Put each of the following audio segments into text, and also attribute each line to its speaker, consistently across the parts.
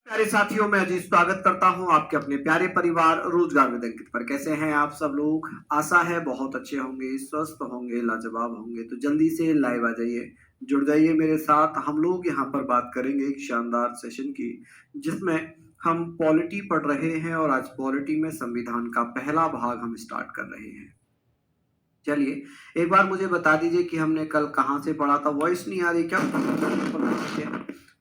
Speaker 1: प्यारे साथियों, मैं अजीज स्वागत करता हूं आपके अपने प्यारे परिवार रोजगार विद अंकित पर। कैसे हैं आप सब लोग? आशा है बहुत अच्छे होंगे, स्वस्थ होंगे, लाजवाब होंगे। तो जल्दी से लाइव आ जाइए, जुड़ जाइए मेरे साथ। हम लोग यहाँ पर बात करेंगे एक शानदार सेशन की, जिसमें हम पॉलिटी पढ़ रहे हैं और आज पॉलिटी में संविधान का पहला भाग हम स्टार्ट कर रहे हैं। चलिए एक बार मुझे बता दीजिए कि हमने कल कहाँ से पढ़ा था। वॉइस नहीं आ रही क्या?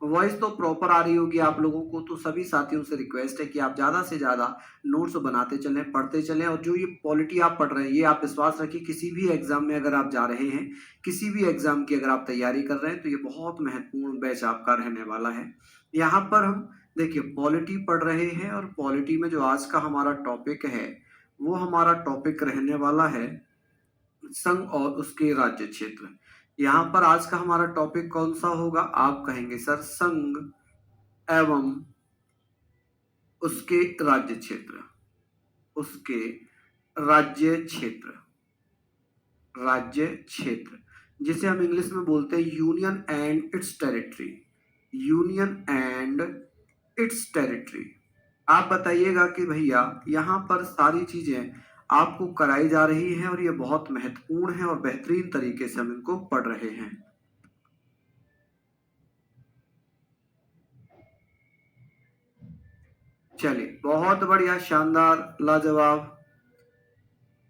Speaker 1: वॉइस तो प्रॉपर आ रही होगी आप लोगों को। तो सभी साथियों से रिक्वेस्ट है कि आप ज़्यादा से ज़्यादा नोट्स बनाते चलें, पढ़ते चलें। और जो ये पॉलिटी आप पढ़ रहे हैं, ये आप विश्वास रखिए, किसी भी एग्जाम में अगर आप जा रहे हैं, किसी भी एग्जाम की अगर आप तैयारी कर रहे हैं, तो ये बहुत महत्वपूर्ण बैच आपका रहने वाला है। यहाँ पर हम देखिए पॉलिटी पढ़ रहे हैं, और पॉलिटी में जो आज का हमारा टॉपिक है, वो हमारा टॉपिक रहने वाला है संघ और उसके राज्य क्षेत्र। यहाँ पर आज का हमारा टॉपिक कौन सा होगा? आप कहेंगे सर संघ एवं उसके राज्य क्षेत्र। उसके राज्य क्षेत्र, राज्य क्षेत्र जिसे हम इंग्लिश में बोलते हैं union and it's territory. Union and it's territory. आप बताइएगा कि भैया यहाँ पर सारी चीजें आपको कराई जा रही हैं, और ये बहुत महत्वपूर्ण है, और बेहतरीन तरीके से हम इनको पढ़ रहे हैं। चलिए बहुत बढ़िया, शानदार, लाजवाब,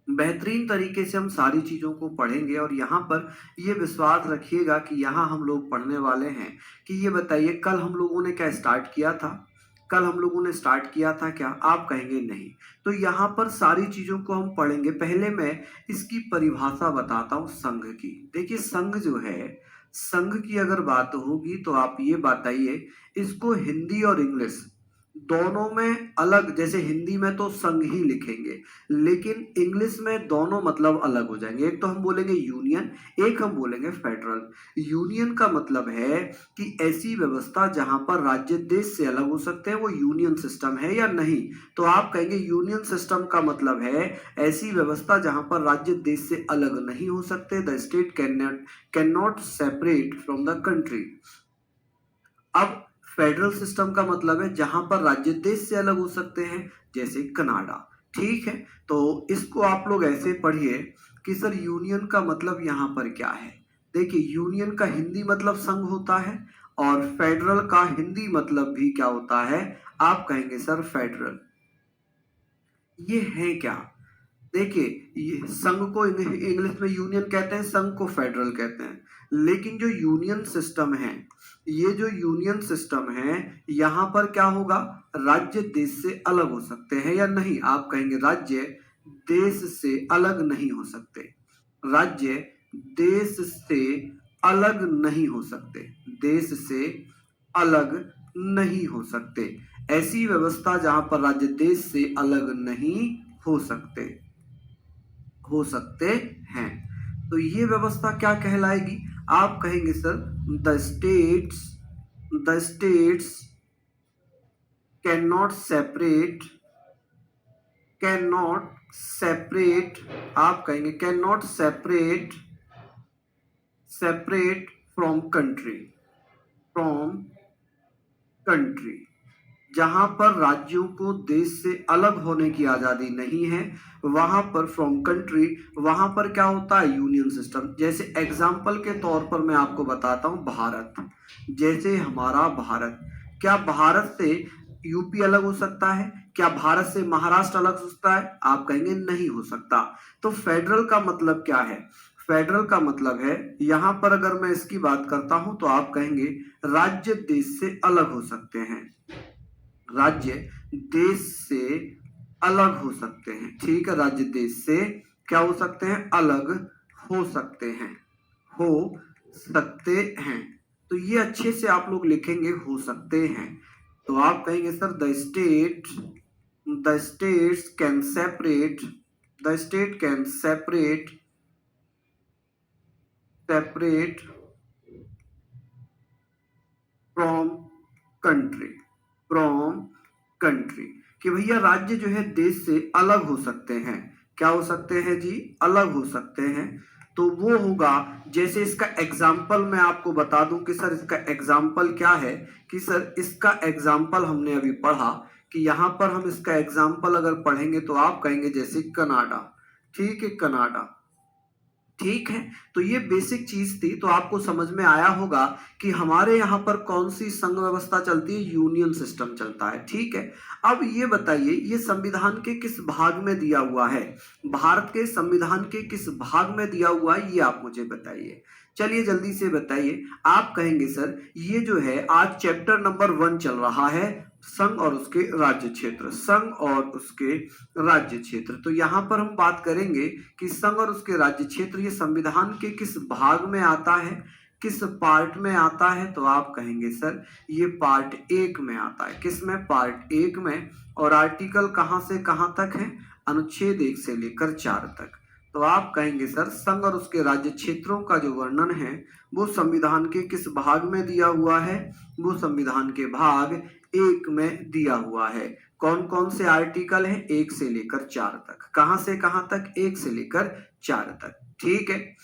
Speaker 1: बेहतरीन तरीके से हम सारी चीजों को पढ़ेंगे। और यहाँ पर ये विश्वास रखिएगा कि यहाँ हम लोग पढ़ने वाले हैं कि ये बताइए कल हम लोगों ने क्या स्टार्ट किया था? कल हम लोगों ने स्टार्ट किया था क्या? आप कहेंगे नहीं। तो यहाँ पर सारी चीजों को हम पढ़ेंगे। पहले मैं इसकी परिभाषा बताता हूँ संघ की। देखिए संघ जो है, संघ की अगर बात होगी तो आप ये बताइए, इसको हिंदी और इंग्लिश दोनों में अलग, जैसे हिंदी में तो संघ ही लिखेंगे, लेकिन इंग्लिश में दोनों मतलब अलग हो जाएंगे। एक तो हम बोलेंगे यूनियन, एक हम बोलेंगे फेडरल। यूनियन का मतलब है कि ऐसी व्यवस्था जहां पर राज्य देश से अलग हो सकते हैं, वो यूनियन सिस्टम है या नहीं? तो आप कहेंगे यूनियन सिस्टम का मतलब है ऐसी व्यवस्था जहां पर राज्य देश से अलग नहीं हो सकते। The state can not separate from the country. अब फेडरल सिस्टम का मतलब है जहां पर राज्य देश से अलग हो सकते हैं, जैसे कनाडा। ठीक है, तो इसको आप लोग ऐसे पढ़िए कि सर यूनियन का मतलब यहां पर क्या है। देखिए यूनियन का हिंदी मतलब संघ होता है, और फेडरल का हिंदी मतलब भी क्या होता है? आप कहेंगे सर फेडरल। ये है क्या? देखिए ये संघ को इंग्लिश में यूनियन कहते हैं, संघ को फेडरल कहते हैं। लेकिन जो यूनियन सिस्टम है, ये जो यूनियन सिस्टम है, यहाँ पर क्या होगा? राज्य देश से अलग हो सकते हैं या नहीं? आप कहेंगे राज्य देश से अलग नहीं हो सकते। राज्य देश से अलग नहीं हो सकते। देश से अलग नहीं हो सकते। ऐसी व्यवस्था जहां पर राज्य देश से अलग नहीं हो सकते, हो सकते हैं। तो ये व्यवस्था क्या कहलाएगी? आप कहेंगे sir the states can not separate, can not separate, आप कहेंगे can not separate, separate from country, from country. जहां पर राज्यों को देश से अलग होने की आजादी नहीं है, वहां पर फ्रॉम कंट्री, वहां पर क्या होता है? Union system. जैसे एग्जाम्पल के तौर पर मैं आपको बताता हूं भारत। जैसे हमारा भारत, क्या भारत से यूपी अलग हो सकता है? क्या भारत से महाराष्ट्र अलग हो सकता है? आप कहेंगे नहीं हो सकता। तो फेडरल का मतलब क्या है? फेडरल का मतलब है, यहां पर अगर मैं इसकी बात करता हूं तो आप कहेंगे राज्य देश से अलग हो सकते हैं। राज्य देश से अलग हो सकते हैं। ठीक है, राज्य देश से क्या हो सकते हैं? अलग हो सकते हैं, हो सकते हैं। तो ये अच्छे से आप लोग लिखेंगे, हो सकते हैं। तो आप कहेंगे sir the states can separate, the state can separate, separate from country, from country. कि भैया राज्य जो है देश से अलग हो सकते हैं। क्या हो सकते हैं जी? अलग हो सकते हैं। तो वो होगा, जैसे इसका एग्जाम्पल मैं आपको बता दूं कि सर इसका एग्जाम्पल क्या है, कि सर इसका एग्जाम्पल हमने अभी पढ़ा कि यहाँ पर हम इसका एग्जाम्पल अगर पढ़ेंगे तो आप कहेंगे जैसे कनाडा, ठीक है, कनाडा, ठीक है। तो ये बेसिक चीज थी, तो आपको समझ में आया होगा कि हमारे यहाँ पर कौन सी संघ व्यवस्था चलती है, यूनियन सिस्टम चलता है, ठीक है। अब ये बताइए, ये संविधान के किस भाग में दिया हुआ है, भारत के संविधान के किस भाग में दिया हुआ है, ये आप मुझे बताइए। चलिए जल्दी से बताइए। आप कहेंगे सर ये जो है आज चैप्टर नंबर 1 चल रहा है, संघ और उसके राज्य क्षेत्र, संघ और उसके राज्य क्षेत्र। तो यहाँ पर हम बात करेंगे कि संघ और उसके राज्य क्षेत्र ये संविधान के किस भाग में आता है, किस पार्ट में आता है, तो आप कहेंगे सर ये पार्ट 1 में आता है। किस में, पार्ट 1 में। और आर्टिकल कहां से कहां तक है, अनुच्छेद 1 से लेकर 4 तक। तो आप कहेंगे सर संघ और उसके राज्य क्षेत्रों का जो वर्णन है वो संविधान के किस भाग में दिया हुआ है, वो संविधान के भाग 1 में दिया हुआ है। कौन कौन से आर्टिकल हैं, 1 से लेकर 4 तक। कहां से कहां तक, 1 से लेकर 4 तक, ठीक है,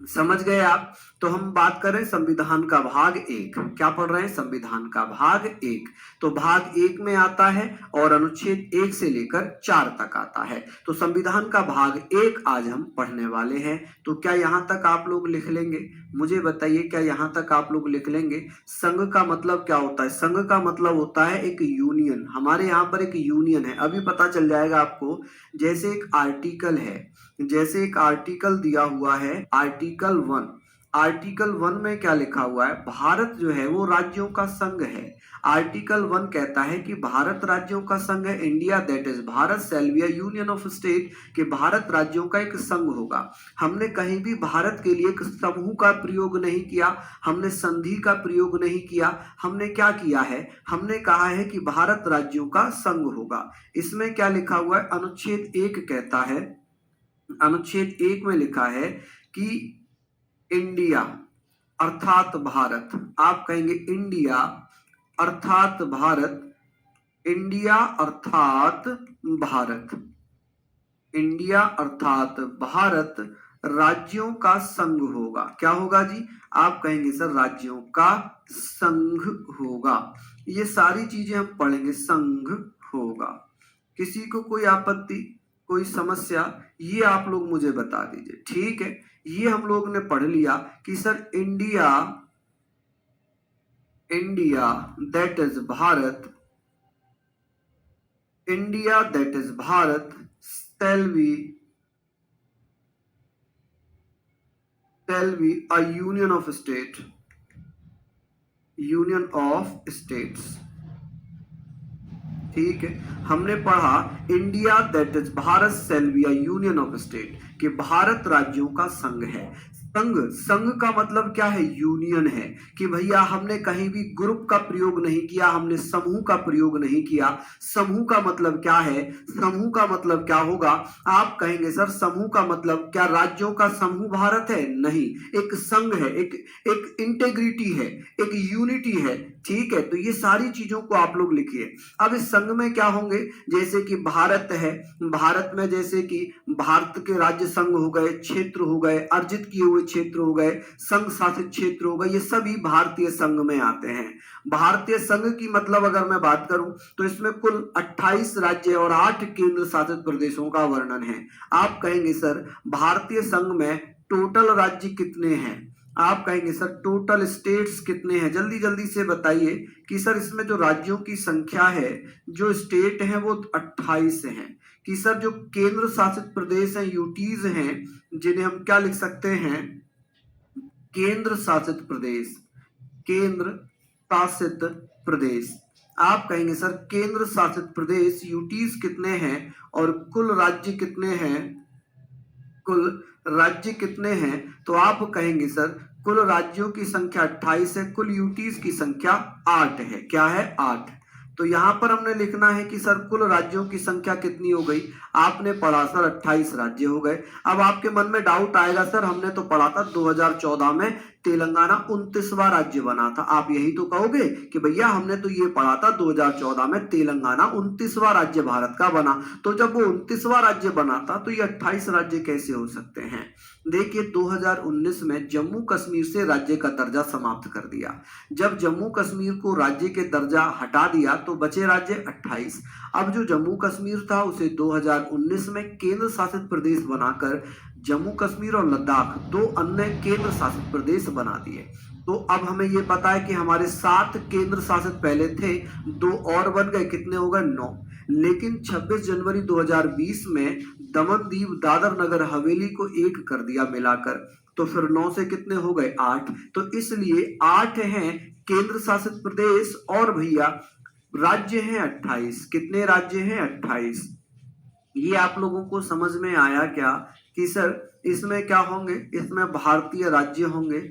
Speaker 1: समझ गए आप। तो हम बात करें संविधान का भाग 1, क्या पढ़ रहे हैं, संविधान का भाग 1। तो भाग 1 में आता है और अनुच्छेद 1 से लेकर 4 तक आता है। तो संविधान का भाग 1 आज हम पढ़ने वाले हैं। तो क्या यहां तक आप लोग लिख लेंगे, मुझे बताइए, क्या यहां तक आप लोग लिख लेंगे। संघ का मतलब क्या होता है, संघ का मतलब होता है एक यूनियन। हमारे यहाँ पर एक यूनियन है, अभी पता चल जाएगा आपको। जैसे एक आर्टिकल है, जैसे एक आर्टिकल दिया हुआ है, आर्टिकल 1, आर्टिकल 1 में क्या लिखा हुआ है, भारत जो है वो राज्यों का संघ है। आर्टिकल 1 कहता है कि भारत राज्यों का संघ है, India that is Bharat shall be a union of state, कि भारत राज्यों का एक संघ होगा। हमने कहीं भी भारत के लिए एक समूह का प्रयोग नहीं किया, हमने संधि का प्रयोग नहीं किया, हमने क्या किया है, हमने कहा है कि भारत राज्यों का संघ होगा। इसमें क्या लिखा हुआ है, अनुच्छेद 1 कहता है, अनुच्छेद 1 में लिखा है कि इंडिया अर्थात भारत, आप कहेंगे इंडिया अर्थात भारत, इंडिया अर्थात भारत, इंडिया अर्थात भारत राज्यों का संघ होगा। क्या होगा जी, आप कहेंगे सर राज्यों का संघ होगा। ये सारी चीजें हम पढ़ेंगे, संघ होगा। किसी को कोई आपत्ति, कोई समस्या, ये आप लोग मुझे बता दीजिए, ठीक है। ये हम लोग ने पढ़ लिया कि sir India, India that is Bharat, India that is Bharat shall be a union of state, union of states, ठीक है। हमने पढ़ा India that is Bharat shall be a union of state, कि भारत राज्यों का संघ है। संघ, संघ का मतलब क्या है, यूनियन है। कि भैया हमने कहीं भी ग्रुप का प्रयोग नहीं किया, हमने समूह का प्रयोग नहीं किया। समूह का मतलब क्या है, समूह का मतलब क्या होगा, आप कहेंगे सर समूह का मतलब क्या राज्यों का समूह भारत है, नहीं, एक संघ है, एक इंटेग्रिटी है, एक यूनिटी है, ठीक है। तो ये सारी चीजों को आप लोग लिखिए। अब इस संघ में क्या होंगे, जैसे कि भारत है, भारत में जैसे कि भारत के राज्य संघ हो गए, क्षेत्र हो गए, अर्जित किए हुए क्षेत्र हो गए, संघ शासित क्षेत्र हो गए, ये सभी भारतीय संघ में आते हैं। भारतीय संघ की मतलब अगर मैं बात करूं तो इसमें कुल 28 राज्य और 8 केंद्र शासित प्रदेशों का वर्णन है। आप कहेंगे सर भारतीय संघ में टोटल राज्य कितने हैं, आप कहेंगे सर टोटल स्टेट्स कितने हैं, जल्दी जल्दी से बताइए कि सर इसमें जो राज्यों की संख्या है, जो स्टेट हैं वो 28 हैं। कि सर जो केंद्र शासित प्रदेश हैं, यूटीज हैं, जिन्हें हम क्या लिख सकते हैं, केंद्र शासित प्रदेश, केंद्र शासित प्रदेश। आप कहेंगे सर केंद्र शासित प्रदेश यूटीज कितने हैं और कुल राज्य कितने हैं, कुल राज्य कितने हैं, तो आप कहेंगे सर कुल राज्यों की संख्या 28 है, कुल यूटीज की संख्या 8 है। क्या है, 8। तो यहां पर हमने लिखना है कि सर कुल राज्यों की संख्या कितनी हो गई, आपने पढ़ा सर 28 राज्य हो गए। अब आपके मन में डाउट आएगा सर हमने तो पढ़ा था 2014 में तेलंगाना 29वां राज्य बना था। आप यही तो कहोगे कि भैया हमने तो ये पढ़ा था 2014 में तेलंगाना 29वां राज्य भारत का बना। तो जब वो 29वां राज्य बना था तो ये 28 राज्य कैसे हो सकते हैं। देखिए 2019 में जम्मू कश्मीर से राज्य का दर्जा समाप्त कर दिया। जब जम्मू कश्मीर को राज्य के दर्जा हटा दिया तो बचे राज्य 28। अब जो जम्मू कश्मीर था उसे 2019 में केंद्र शासित प्रदेश बनाकर जम्मू कश्मीर और लद्दाख दो अन्य केंद्र शासित प्रदेश बना दिए। तो अब हमें ये पता है कि हमारे 7 केंद्र शासित पहले थे, 2 और बन गए, कितने हो गए 9। लेकिन 26 जनवरी 2020 में दमन दीव दादर नगर हवेली को एक कर दिया मिलाकर, तो फिर 9 से कितने हो गए 8। तो इसलिए 8 हैं केंद्र शासित प्रदेश और भैया राज्य हैं 28। कितने राज्य हैं 28। ये आप लोगों को समझ में आया क्या कि सर इसमें क्या होंगे, इसमें भारतीय राज्य होंगे,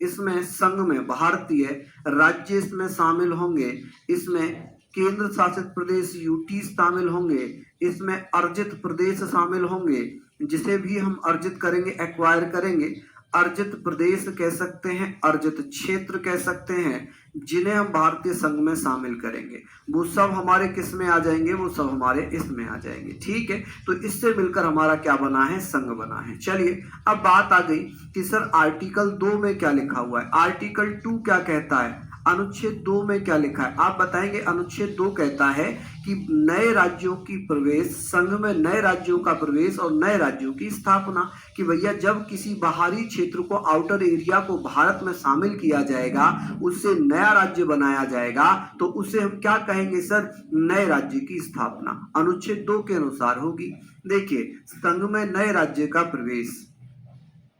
Speaker 1: इसमें संघ में भारतीय राज्य इसमें शामिल होंगे, इसमें केंद्र शासित प्रदेश यूटी शामिल होंगे, इसमें अर्जित प्रदेश शामिल होंगे, जिसे भी हम अर्जित करेंगे एक्वायर करेंगे, अर्जित प्रदेश कह सकते हैं, अर्जित क्षेत्र कह सकते हैं, जिन्हें हम भारतीय संघ में शामिल करेंगे। वो सब हमारे किस में आ जाएंगे, वो सब हमारे इसमें आ जाएंगे। ठीक है, तो इससे मिलकर हमारा क्या बना है, संघ बना है। चलिए अब बात आ गई कि सर आर्टिकल 2 में क्या लिखा हुआ है, आर्टिकल 2 क्या कहता है, अनुच्छेद 2 में क्या लिखा है आप बताएंगे। अनुच्छेद 2 कहता है कि नए राज्यों की प्रवेश, संघ में नए राज्यों का प्रवेश और नए राज्यों की स्थापना। कि भैया जब किसी बाहरी क्षेत्र को, आउटर एरिया को भारत में शामिल किया जाएगा, उससे नया राज्य बनाया जाएगा, तो उसे हम क्या कहेंगे सर, नए राज्य की स्थापना। अनुच्छेद 2 के अनुसार होगी। देखिए संघ में नए राज्य का प्रवेश,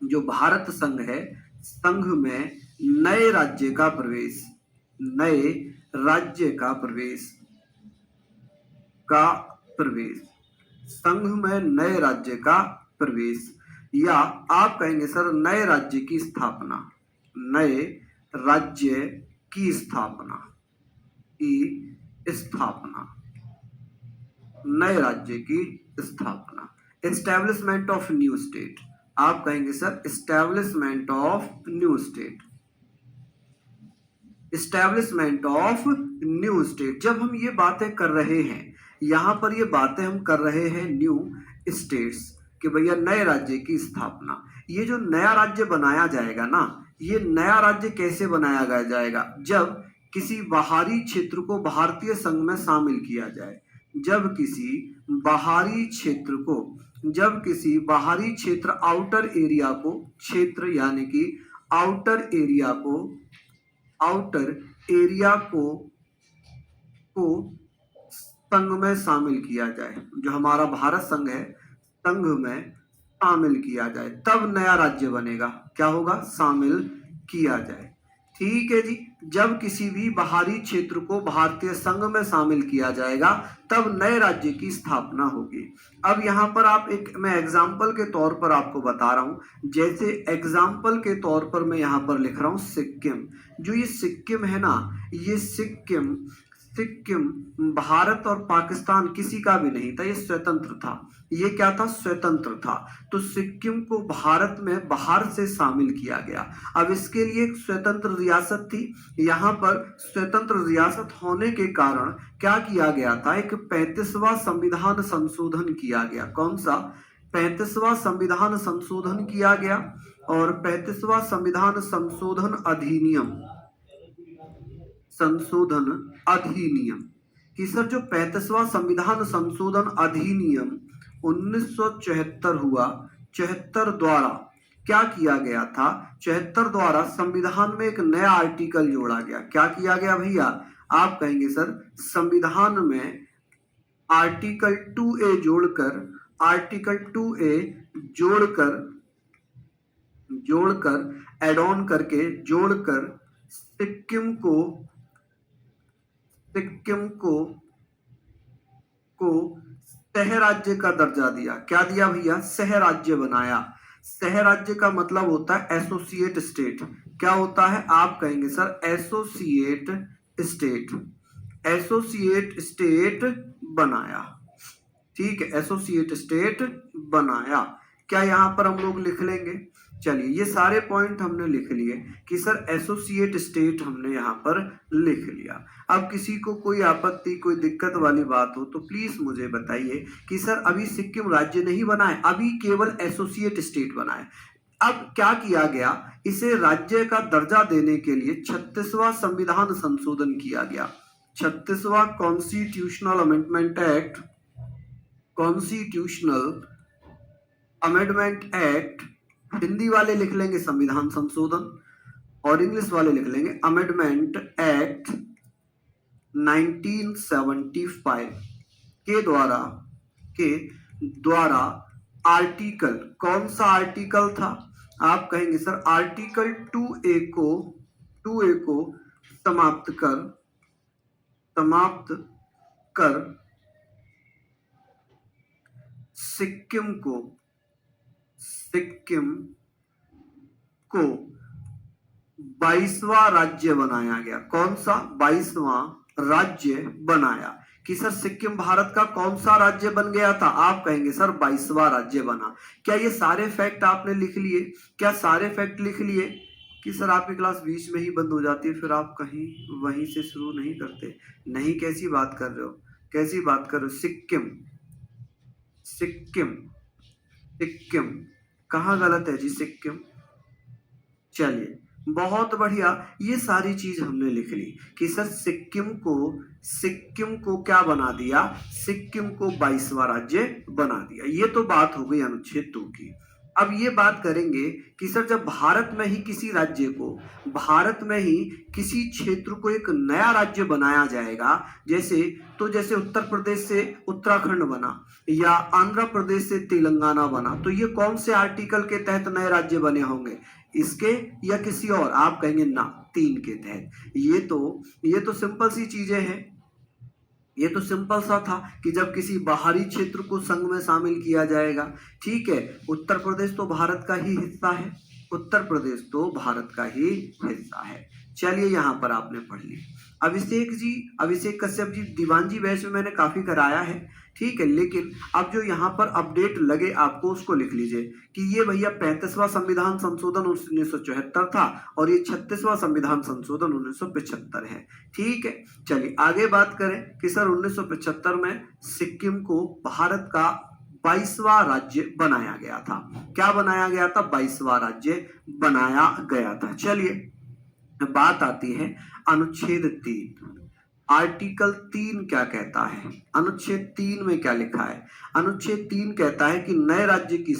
Speaker 1: जो भारत संघ है, संघ में नए राज्य का प्रवेश, नए राज्य का प्रवेश संघ में नए राज्य का प्रवेश, या आप कहेंगे सर नए राज्य की स्थापना, नए राज्य की स्थापना, नए राज्य की स्थापना। एस्टेब्लिशमेंट ऑफ न्यू स्टेट, आप कहेंगे sir establishment of new state, establishment of new state. जब हम ये बातें कर रहे हैं, यहां पर ये बातें हम कर रहे हैं न्यू स्टेट्स, कि भैया नए राज्य की स्थापना। ये जो नया राज्य बनाया जाएगा ना, ये नया राज्य कैसे बनाया जाएगा, जब किसी बाहरी क्षेत्र को भारतीय संघ में शामिल किया जाए। जब किसी बाहरी क्षेत्र आउटर एरिया को, क्षेत्र यानी कि आउटर एरिया को संघ में शामिल किया जाए, जो हमारा भारत संघ है, संघ में शामिल किया जाए, तब नया राज्य बनेगा। क्या होगा, शामिल किया जाए। ठीक है जी, जब किसी भी बाहरी क्षेत्र को भारतीय संघ में शामिल किया जाएगा, तब नए राज्य की स्थापना होगी। अब यहाँ पर आप मैं एग्जाम्पल के तौर पर आपको बता रहा हूँ। जैसे एग्जाम्पल के तौर पर मैं यहाँ पर लिख रहा हूँ सिक्किम। जो ये सिक्किम है ना, ये सिक्किम भारत और पाकिस्तान किसी का भी नहीं था, ये स्वतंत्र था। ये क्या था, स्वतंत्र था। तो सिक्किम को भारत में बाहर से शामिल किया गया। अब इसके लिए एक स्वतंत्र रियासत थी। यहाँ पर स्वतंत्र रियासत होने के कारण क्या किया गया था, एक 35वां संविधान संशोधन किया गया। कौन सा, 35वां संविधान संशोधन किया गया। और 35वां संविधान संशोधन अधिनियम कि सर जो 35वां संविधान संशोधन अधिनियम 1974 हुआ, 74 द्वारा क्या किया गया था, 74 द्वारा संविधान में एक नया आर्टिकल जोड़ा गया। क्या किया गया भैया, आप कहेंगे सर संविधान में आर्टिकल 2A जोड़कर, आर्टिकल 2A जोड़कर एड ऑन करके जोड़कर सिक्किम को सह राज्य का दर्जा दिया। क्या दिया भैया, सह राज्य बनाया। सह राज्य का मतलब होता है एसोसिएट स्टेट। क्या होता है, आप कहेंगे सर एसोसिएट स्टेट बनाया। ठीक है, एसोसिएट स्टेट बनाया। क्या यहाँ पर हम लोग लिख लेंगे, चलिए ये सारे पॉइंट हमने लिख लिए कि सर एसोसिएट स्टेट हमने यहाँ पर लिख लिया। अब किसी को कोई आपत्ति, कोई दिक्कत वाली बात हो तो प्लीज मुझे बताइए कि सर अभी सिक्किम राज्य नहीं बना है, अभी केवल एसोसिएट स्टेट बना है। अब क्या किया गया, इसे राज्य का दर्जा देने के लिए 36वां संविधान संशोधन किया गया। 36वां constitutional amendment act, constitutional amendment act, Hindi वाले लिख लेंगे संविधान संशोधन और इंग्लिश वाले लिख लेंगे अमेंडमेंट एक्ट 1975 के द्वारा आर्टिकल, कौन सा आर्टिकल था, आप कहेंगे सर आर्टिकल 2A को समाप्त कर सिक्किम को 22वां राज्य बनाया गया। कौन सा 22वां राज्य बनाया कि सर सिक्किम भारत का कौन सा राज्य बन गया था, आप कहेंगे सर 22वां राज्य बना। क्या ये सारे फैक्ट आपने लिख लिए? क्या सारे फैक्ट लिख लिए कि सर आपकी क्लास बीच में ही बंद हो जाती है, फिर आप कहीं वहीं से शुरू नहीं करते? नहीं, कैसी बात कर रहे हो, कैसी बात कर रहे हो? सिक्किम कहाँ गलत है जी? सिक्किम। चलिए बहुत बढ़िया, ये सारी चीज हमने लिख ली कि सर सिक्किम को क्या बना दिया, सिक्किम को 22वां राज्य बना दिया। ये तो बात हो गई अनुच्छेद 2 की। अब ये बात करेंगे कि सर जब भारत में ही किसी राज्य को, भारत में ही किसी क्षेत्र को एक नया राज्य बनाया जाएगा, जैसे उत्तर प्रदेश से उत्तराखंड बना या आंध्र प्रदेश से तेलंगाना बना, तो ये कौन से आर्टिकल के तहत नए राज्य बने होंगे, इसके या किसी और? आप कहेंगे ना, 3 के तहत। ये तो सिंपल सी चीजें हैं। ये तो सिंपल सा था कि जब किसी बाहरी क्षेत्र को संघ में शामिल किया जाएगा। ठीक है, उत्तर प्रदेश तो भारत का ही हिस्सा है, उत्तर प्रदेश तो भारत का ही हिस्सा है। चलिए यहाँ पर आपने पढ़ ली। अभिषेक कश्यप जी, दीवान जी बैच में मैंने काफी कराया है, ठीक है, लेकिन अब जो यहाँ पर अपडेट लगे आपको उसको लिख लीजिए कि ये भैया 35वां संविधान संशोधन 1974 था और ये 36वां संविधान संशोधन 1975 है। ठीक है, चलिए आगे बात करें कि सर 1975 में सिक्किम को भारत का 22वां राज्य बनाया गया था। क्या बनाया गया था? 22वां राज्य बनाया गया था। चलिए बात आती है अनुच्छेद 3। आर्टिकल 3 क्या कहता है? अनुच्छेद 3 में क्या लिखा है? अनुच्छेद 3 कहता है कि नए राज्य की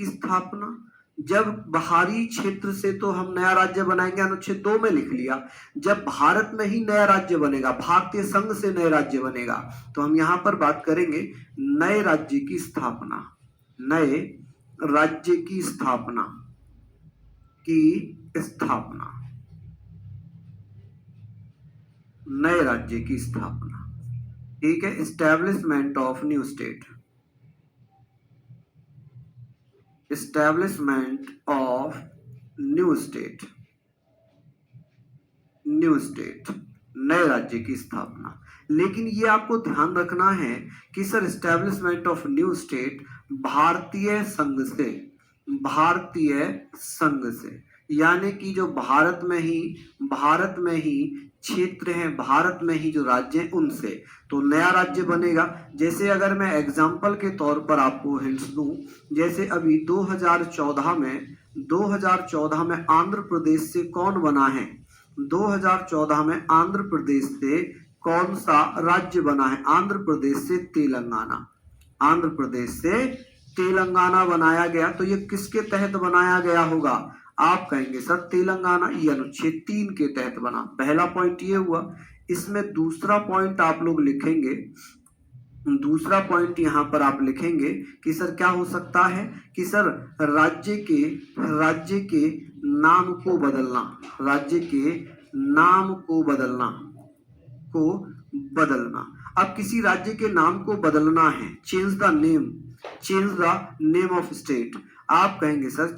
Speaker 1: स्थापना जब बाहरी क्षेत्र से तो हम नया राज्य बनाएंगे, अनुच्छेद 2 में लिख लिया। जब भारत में ही नया राज्य बनेगा, भारतीय संघ से नए राज्य बनेगा, तो हम यहां पर बात करेंगे नए राज्य की स्थापना, नए राज्य की स्थापना नए राज्य की स्थापना। ठीक है, एस्टैब्लिशमेंट ऑफ न्यू स्टेट, नए राज्य की स्थापना। लेकिन ये आपको ध्यान रखना है कि sir establishment of new state भारतीय संघ से, यानी कि जो भारत में ही क्षेत्र हैं, भारत में ही जो राज्य हैं उनसे तो नया राज्य बनेगा। जैसे अगर मैं एग्जांपल के तौर पर आपको हिंट्स दूं, जैसे अभी 2014 में आंध्र प्रदेश से कौन बना है? 2014 में आंध्र प्रदेश से कौन सा राज्य बना है? आंध्र प्रदेश से तेलंगाना बनाया गया। तो ये किसके तहत बनाया गया होगा? आप कहेंगे सर तेलंगाना, ये अनुच्छेद 3 के तहत बना। पहला पॉइंट ये हुआ। इसमें दूसरा पॉइंट आप लोग लिखेंगे, दूसरा पॉइंट यहां पर आप लिखेंगे कि सर क्या हो सकता है कि सर राज्य के नाम को बदलना। अब किसी राज्य के नाम को बदलना है, change the name of state. आप कहेंगे sir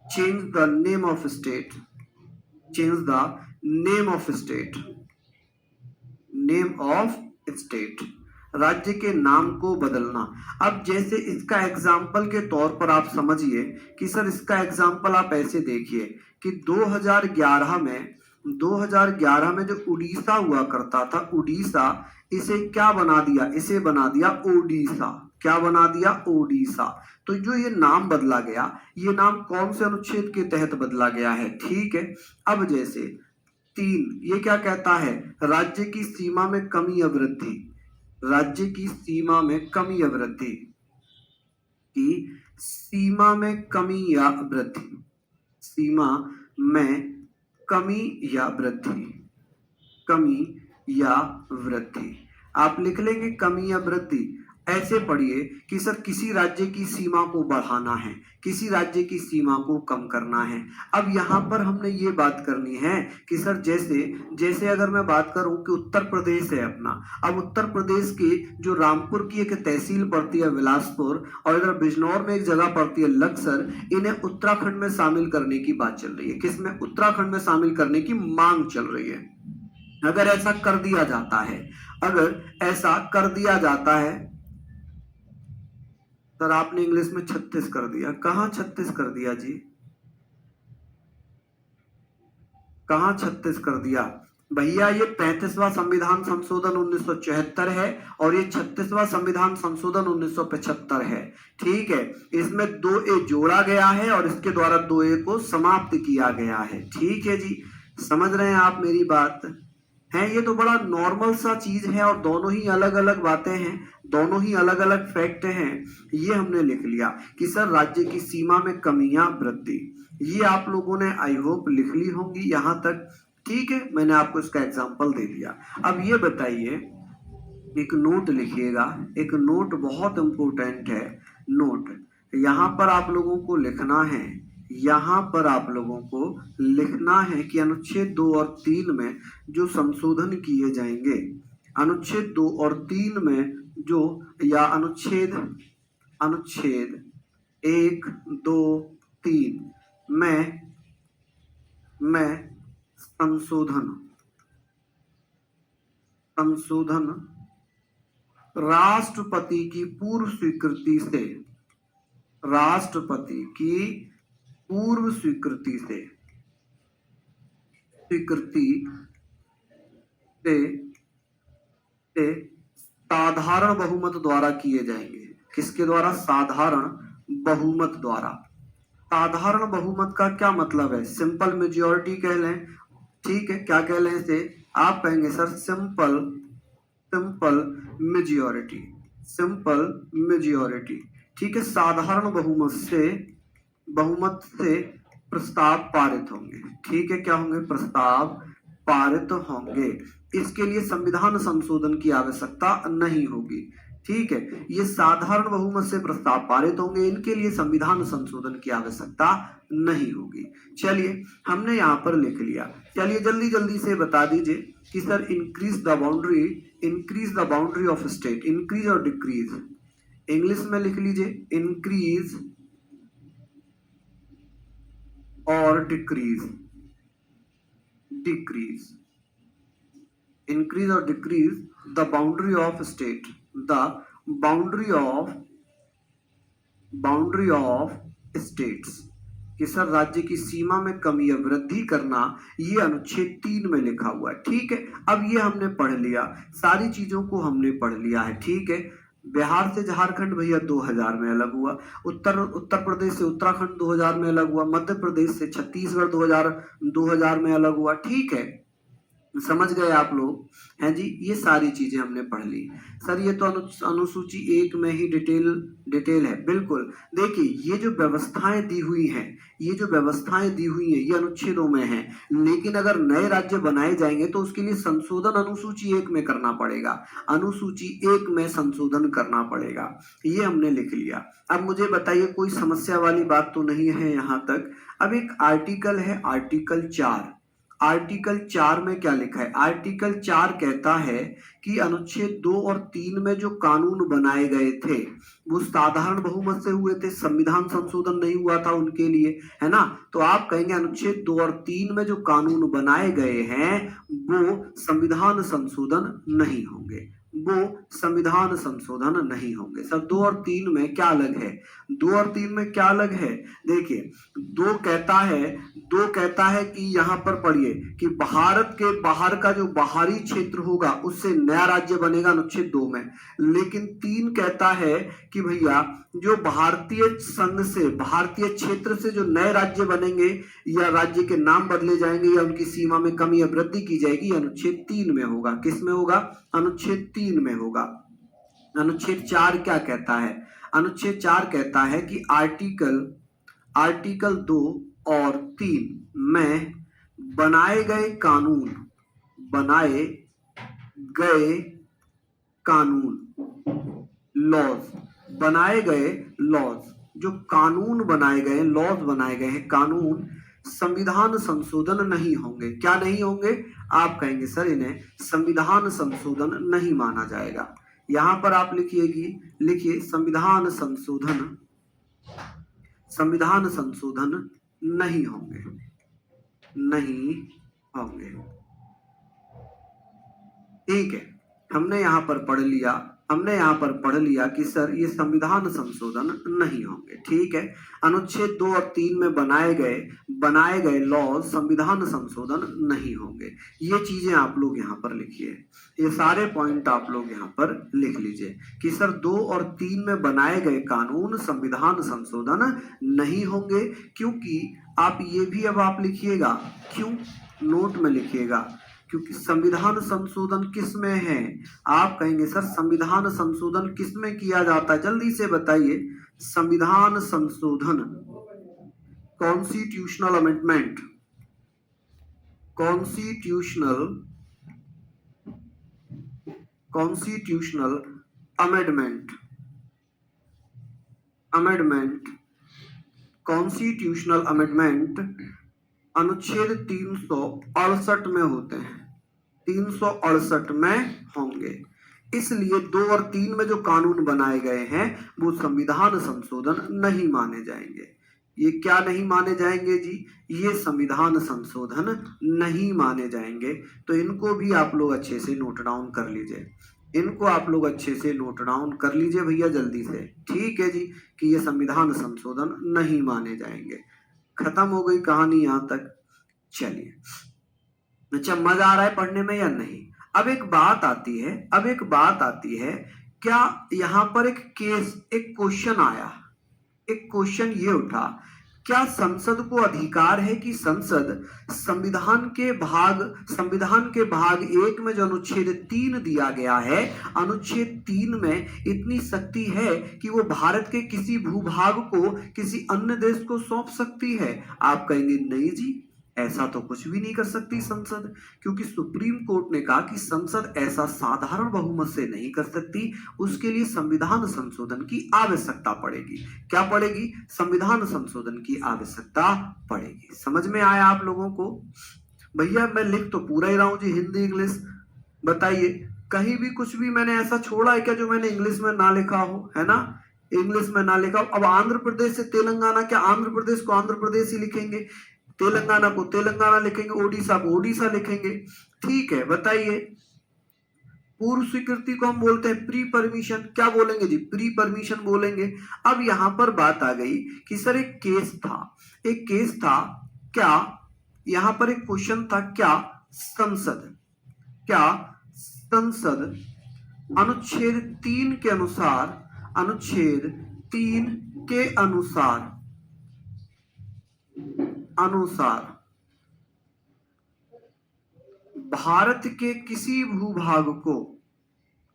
Speaker 1: change the name of state, राज्य के नाम को बदलना। अब जैसे इसका एग्जाम्पल के तौर पर आप समझिए कि सर इसका एग्जाम्पल आप ऐसे देखिए कि 2011 में जो उड़ीसा हुआ करता था, उड़ीसा, इसे क्या बना दिया? इसे बना दिया ओडिशा। क्या बना दिया? ओडिशा। तो जो ये नाम बदला गया, ये नाम कौन से अनुच्छेद के तहत बदला गया है? ठीक है, अब जैसे 3 ये क्या कहता है? राज्य की सीमा में कमी या वृद्धि, राज्य की सीमा में कमी या वृद्धि, की सीमा में कमी या वृद्धि, सीमा में कमी या वृद्धि, कमी या वृद्धि। आप लिख लेंगे कमी या वृद्धि। ऐसे पढ़िए कि सर किसी राज्य की सीमा को बढ़ाना है, किसी राज्य की सीमा को कम करना है। अब यहाँ पर हमने ये बात करनी है कि सर जैसे जैसे अगर मैं बात करूं कि उत्तर प्रदेश है अपना, अब उत्तर प्रदेश के जो रामपुर की एक तहसील पड़ती है बिलासपुर, और इधर बिजनौर में एक जगह पड़ती है लक्सर, इन्हें उत्तराखंड में शामिल करने की बात चल रही है। किसमें? उत्तराखंड में शामिल करने की मांग चल रही है। अगर ऐसा कर दिया जाता है, अगर ऐसा कर दिया जाता है, सर आपने इंग्लिश में 36 कर दिया, कहां 36 कर दिया जी? कहां 36 कर दिया भैया? ये 35वां संविधान संशोधन 1974 है और ये 36वां संविधान संशोधन 1975 है। ठीक है, इसमें 2A जोड़ा गया है और इसके द्वारा 2A को समाप्त किया गया है। ठीक है जी, समझ रहे हैं आप मेरी बात? है, ये तो बड़ा नॉर्मल सा चीज है और दोनों ही अलग अलग बातें हैं, दोनों ही अलग अलग फैक्ट हैं। ये हमने लिख लिया कि सर राज्य की सीमा में कमियां वृद्धि, ये आप लोगों ने आई होप लिख ली होंगी यहां तक। ठीक है, मैंने आपको इसका एग्जांपल दे दिया। अब ये बताइए, एक नोट लिखिएगा, एक नोट बहुत इंपॉर्टेंट है। नोट यहाँ पर आप लोगों को लिखना है, यहाँ पर आप लोगों को लिखना है कि अनुच्छेद 2 और 3 में जो संशोधन किए जाएंगे, अनुच्छेद 2 और 3 में जो, या अनुच्छेद 1, 2, 3 में संशोधन राष्ट्रपति की पूर्व स्वीकृति से, राष्ट्रपति की पूर्व स्वीकृति से साधारण बहुमत द्वारा किए जाएंगे। किसके द्वारा? साधारण बहुमत द्वारा। साधारण बहुमत का क्या मतलब है? सिंपल मेजॉरिटी कह लें। ठीक है, क्या कह लें इसे? आप कहेंगे sir simple majority, simple majority. ठीक है, साधारण बहुमत से प्रस्ताव पारित होंगे। ठीक है, क्या होंगे? प्रस्ताव पारित होंगे। इसके लिए संविधान संशोधन की आवश्यकता नहीं होगी। ठीक है, ये साधारण बहुमत से प्रस्ताव पारित होंगे, इनके लिए संविधान संशोधन की आवश्यकता नहीं होगी। चलिए, हमने यहाँ पर लिख लिया। चलिए जल्दी जल्दी से बता दीजिए कि sir increase the boundary of state, increase और डिक्रीज, इंग्लिश में लिख लीजिए, इंक्रीज और डिक्रीज, इंक्रीज और decrease the boundary of state, the boundary of states, कि सर राज्य की सीमा में कमी या वृद्धि करना, ये अनुच्छेद 3 में लिखा हुआ है। ठीक है, अब ये हमने पढ़ लिया, सारी चीजों को हमने पढ़ लिया है। ठीक है, बिहार से झारखंड भैया 2000 में अलग हुआ, उत्तर प्रदेश से उत्तराखंड 2000 में अलग हुआ, मध्य प्रदेश से छत्तीसगढ़ 2000 में अलग हुआ। ठीक है, समझ गए आप लोग? हैं जी, ये सारी चीजें हमने पढ़ ली। सर ये तो अनुसूची 1 में ही डिटेल है। बिल्कुल, देखिए ये जो व्यवस्थाएं दी हुई हैं, ये अनुच्छेदों में हैं, लेकिन अगर नए राज्य बनाए जाएंगे तो उसके लिए संशोधन अनुसूची 1 में करना पड़ेगा, अनुसूची 1 में संशोधन करना पड़ेगा। ये हमने लिख लिया। अब मुझे बताइए, कोई समस्या वाली बात तो नहीं है यहाँ तक? अब एक आर्टिकल है, आर्टिकल 4। आर्टिकल 4 में क्या लिखा है? आर्टिकल 4 कहता है कि अनुच्छेद 2 और 3 में जो कानून बनाए गए थे वो साधारण बहुमत से हुए थे, संविधान संशोधन नहीं हुआ था उनके लिए, है ना? तो आप कहेंगे अनुच्छेद 2 और 3 में जो कानून बनाए गए हैं वो संविधान संशोधन नहीं होंगे, वो संविधान संशोधन नहीं होंगे। सर 2 और 3 में क्या अलग है? 2 और 3 में क्या अलग है? देखिए 2 कहता है कि यहाँ पर पढ़िए कि भारत के बाहर का जो बाहरी क्षेत्र होगा उससे नया राज्य बनेगा अनुच्छेद 2 में। लेकिन 3 कहता है कि भैया जो भारतीय संघ से, भारतीय क्षेत्र से जो नए राज्य बनेंगे या राज्य के नाम बदले जाएंगे या उनकी सीमा में कमी या वृद्धि की जाएगी, अनुच्छेद 3 में होगा। किस में होगा? अनुच्छेद 3 में होगा। अनुच्छेद 4 क्या कहता है? अनुच्छेद 4 कहता है कि आर्टिकल 2 और 3 में बनाए गए लॉज, जो कानून बनाए गए, लॉज बनाए गए हैं, कानून संविधान संशोधन नहीं होंगे। क्या नहीं होंगे? आप कहेंगे सर इन्हें संविधान संशोधन नहीं माना जाएगा। यहां पर आप लिखिए संविधान संशोधन नहीं होंगे। ठीक है, हमने यहाँ पर पढ़ लिया कि सर ये संविधान संशोधन नहीं होंगे। ठीक है, अनुच्छेद 2 और 3 में बनाए गए लॉ संविधान संशोधन नहीं होंगे। ये चीजें आप लोग यहाँ पर लिखिए, ये सारे पॉइंट आप लोग यहाँ पर लिख लीजिए कि सर 2 और 3 में बनाए गए कानून संविधान संशोधन नहीं होंगे। क्योंकि आप ये भी अब आप लिखिएगा, क्यों नोट में लिखिएगा, क्योंकि संविधान संशोधन किस में है? आप कहेंगे सर संविधान संशोधन किस में किया जाता है? जल्दी से बताइए। संविधान संशोधन, कॉन्स्टिट्यूशनल अमेंडमेंट, कॉन्स्टिट्यूशनल अमेंडमेंट अनुच्छेद 368 में होते हैं, 368 में होंगे। इसलिए 2 और 3 में जो कानून बनाए गए हैं वो संविधान संशोधन नहीं माने जाएंगे। ये क्या नहीं माने जाएंगे जी? ये संविधान संशोधन नहीं माने जाएंगे। तो इनको भी आप लोग अच्छे से नोट डाउन कर लीजिए, भैया जल्दी से। ठीक है जी, कि ये संविधान संशोधन नहीं माने जाएंगे। खत्म हो गई कहानी यहाँ तक। चलिए, अच्छा मजा आ रहा है पढ़ने में या नहीं? अब एक बात आती है, क्या यहाँ पर एक क्वेश्चन ये उठा, क्या संसद को अधिकार है कि संसद संविधान के भाग 1 में जो अनुच्छेद 3 दिया गया है, अनुच्छेद 3 में इतनी शक्ति है कि वो भारत के किसी भूभाग को किसी अन्य देश को सौंप सकती है? आप कहेंगे नहीं जी, ऐसा तो कुछ भी नहीं कर सकती संसद, क्योंकि सुप्रीम कोर्ट ने कहा कि संसद ऐसा साधारण बहुमत से नहीं कर सकती, उसके लिए संविधान संशोधन की आवश्यकता पड़ेगी। क्या पड़ेगी? संविधान संशोधन की आवश्यकता पड़ेगी। समझ में आया आप लोगों को? भैया मैं लिख तो पूरा ही रहा हूं जी, हिंदी इंग्लिश बताइए, कहीं भी कुछ भी मैंने ऐसा छोड़ा है क्या जो मैंने इंग्लिश में ना लिखा हो? है ना, इंग्लिश में ना लिखा। अब आंध्र प्रदेश से तेलंगाना, क्या आंध्र प्रदेश को आंध्र प्रदेश ही लिखेंगे, तेलंगाना को तेलंगाना लिखेंगे, ओडिशा को ओडिशा लिखेंगे? ठीक है, बताइए। पूर्व स्वीकृति को हम बोलते हैं प्री परमिशन, क्या बोलेंगे जी? प्री परमिशन बोलेंगे। अब यहां पर बात आ गई कि सर एक केस था, क्या यहां पर एक क्वेश्चन था, क्या संसद अनुच्छेद 3 के अनुसार भारत के किसी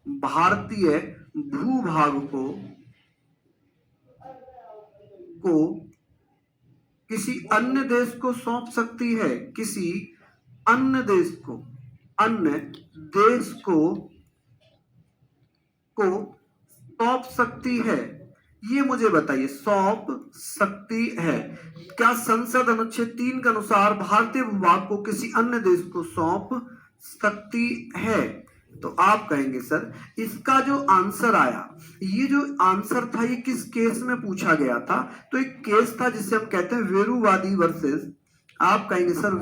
Speaker 1: भारतीय भूभाग को किसी अन्य देश को सौंप सकती है, किसी अन्य देश को सौंप सकती है? ये मुझे बताइए, सौंप सकती है। क्या संसद अनुच्छेद 3 के अनुसार भारतीय भूभाग को किसी अन्य देश को सौंप सकती है? तो आप कहेंगे सर इसका जो आंसर आया, ये जो आंसर था ये किस केस में पूछा गया था? तो एक केस था जिसे हम कहते हैं वेरुवादी वर्सेस, आप कहेंगे सर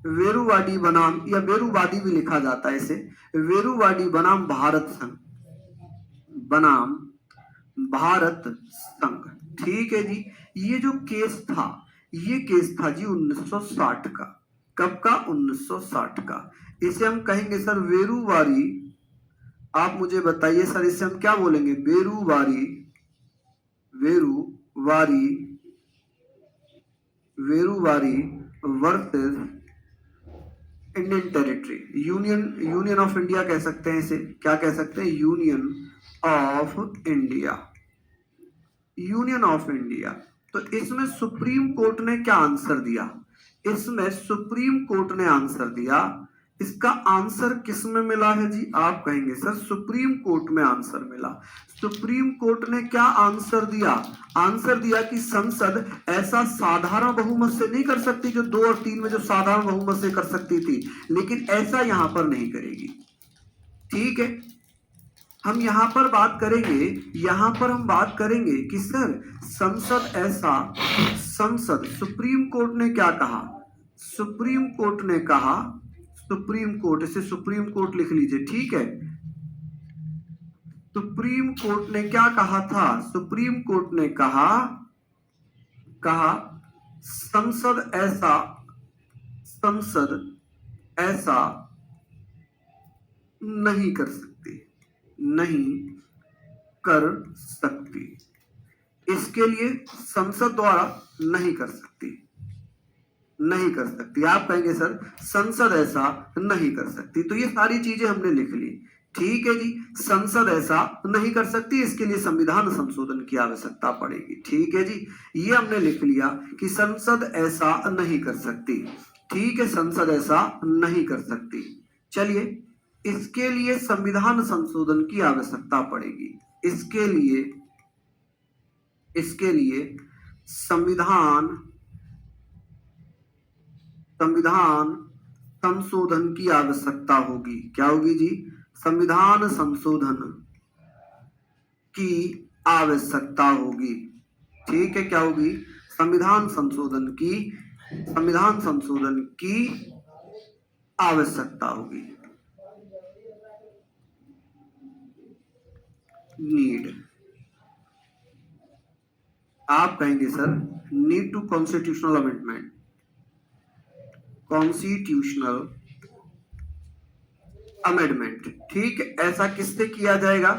Speaker 1: वेरुवाडी बनाम, या वेरुवादी भी लिखा जाता है इसे, वेरुवाडी बनाम भारत संघ, बनाम भारत संघ। ठीक है जी। ये जो केस था, ये केस था जी 1960 का। कब का? 1960 का। इसे हम कहेंगे सर वेरुवारी। आप मुझे बताइए सर, इसे हम क्या बोलेंगे? वेरुवारी, वेरुवारी, वेरुवारी versus Indian territory, union of India कह सकते हैं इसे। क्या कह सकते हैं? Union of India, union of India. तो इसमें सुप्रीम कोर्ट ने क्या आंसर दिया? इसमें सुप्रीम कोर्ट ने आंसर दिया। इसका आंसर किस में मिला है जी? आप कहेंगे सर सुप्रीम कोर्ट में आंसर मिला। सुप्रीम कोर्ट ने क्या आंसर दिया? आंसर दिया कि संसद ऐसा साधारण बहुमत से नहीं कर सकती जो 2 और 3 में जो साधारण बहुमत से कर सकती थी, लेकिन ऐसा यहां पर नहीं करेगी। ठीक है। हम यहां पर बात करेंगे, यहां पर हम बात करेंगे कि सर संसद ऐसा, संसद, सुप्रीम कोर्ट ने क्या कहा? सुप्रीम कोर्ट ने कहा, सुप्रीम कोर्ट, इसे सुप्रीम कोर्ट लिख लीजिए। ठीक है। सुप्रीम कोर्ट ने क्या कहा था? सुप्रीम कोर्ट ने कहा संसद ऐसा, संसद ऐसा नहीं कर सकती, नहीं कर सकती। इसके लिए संसद द्वारा नहीं कर सकती, नहीं कर सकती। आप कहेंगे सर संसद ऐसा नहीं कर सकती। तो ये सारी चीजें हमने लिख ली। ठीक है जी। संसद ऐसा नहीं कर सकती, इसके लिए संविधान संशोधन की आवश्यकता पड़ेगी। ठीक है जी। ये हमने लिख लिया कि संसद ऐसा नहीं कर सकती। ठीक है, संसद ऐसा नहीं कर सकती। चलिए, इसके लिए संविधान संशोधन की आवश्यकता पड़ेगी। इसके लिए संविधान संशोधन की आवश्यकता होगी। क्या होगी जी? संविधान संशोधन की आवश्यकता होगी। ठीक है, क्या होगी? संविधान संशोधन की आवश्यकता होगी। नीड, आप कहेंगे sir need to constitutional amendment, constitutional amendment. ठीक है, ऐसा किससे किया जाएगा?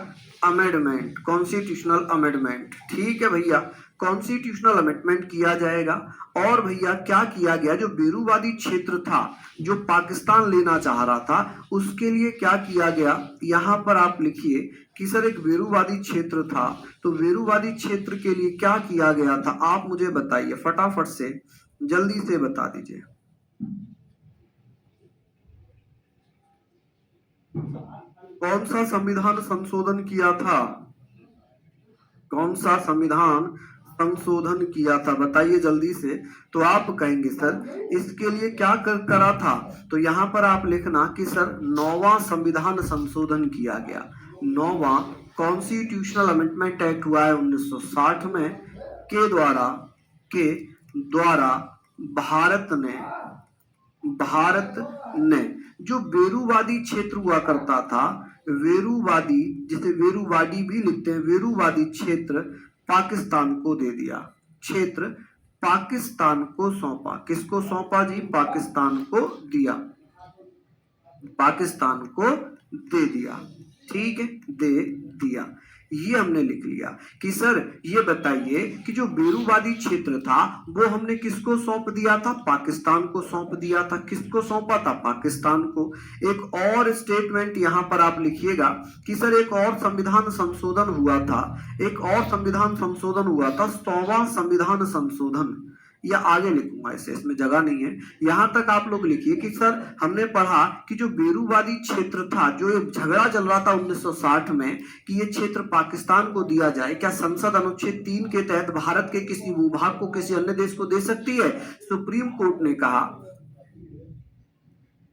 Speaker 1: Amendment, constitutional amendment. ठीक है भैया, कॉन्स्टिट्यूशनल अमेंडमेंट किया जाएगा। और भैया क्या किया गया? जो बेरूवादी क्षेत्र था, जो पाकिस्तान लेना चाह रहा था, उसके लिए क्या किया गया? यहां पर आप लिखिए कि सर एक बेरूवादी क्षेत्र था, तो बेरूवादी क्षेत्र के लिए क्या किया गया था? आप मुझे बताइए फटाफट से, जल्दी से बता दीजिए। कौन सा संविधान संशोधन किया था? कौन सा संविधान संशोधन किया था? बताइए जल्दी से। तो आप कहेंगे सर इसके लिए क्या करा था? तो यहां पर आप लिखना कि सर 9वां संविधान संशोधन किया गया। 9वां कॉन्स्टिट्यूशनल अमेंडमेंट एक्ट हुआ है 1960 में, के द्वारा भारत ने जो बेरूवादी क्षेत्र हुआ करता था, वेरुवादी, जिसे वेरुवाडी भी लिखते हैं, वेरुवादी क्षेत्र पाकिस्तान को दे दिया। क्षेत्र पाकिस्तान को सौंपा। किसको सौंपा जी? पाकिस्तान को दिया, पाकिस्तान को दे दिया। ठीक है, दे दिया। ये हमने लिख लिया कि सर ये बताइए कि जो बेरूवादी क्षेत्र था वो हमने किसको सौंप दिया था? पाकिस्तान को सौंप दिया था। किसको सौंपा था? पाकिस्तान को। एक और स्टेटमेंट यहां पर आप लिखिएगा कि सर एक और संविधान संशोधन हुआ था, एक और संविधान संशोधन हुआ था, 100वां संविधान संशोधन, या आगे लिखूंगा इसे, इसमें जगह नहीं है। यहां तक आप लोग लिखिए कि सर हमने पढ़ा कि जो बेरूवादी क्षेत्र था, जो ये झगड़ा चल रहा था 1960 में कि ये क्षेत्र पाकिस्तान को दिया जाए, क्या संसद अनुच्छेद 3 के तहत भारत के किसी भूभाग को किसी अन्य देश को दे सकती है? सुप्रीम कोर्ट ने कहा,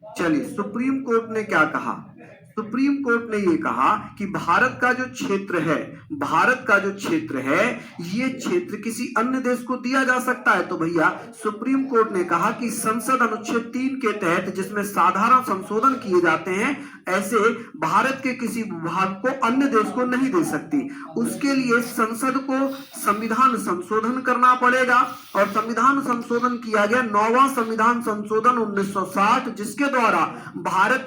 Speaker 1: चलिए सुप्रीम कोर्ट ने क्या कहा? सुप्रीम कोर्ट ने ये कहा कि भारत का जो क्षेत्र है, भारत का जो क्षेत्र है, ये क्षेत्र किसी अन्य देश को दिया जा सकता है। तो भैया सुप्रीम कोर्ट ने कहा कि संसद अनुच्छेद 3 के तहत जिसमें साधारण संशोधन किए जाते हैं, ऐसे भारत के किसी भाग को अन्य देश को नहीं दे सकती। उसके लिए संसद को संविधान संशोधन करना पड़ेगा और संविधान संशोधन किया गया 9वां संविधान संशोधन 1960, जिसके द्वारा भारत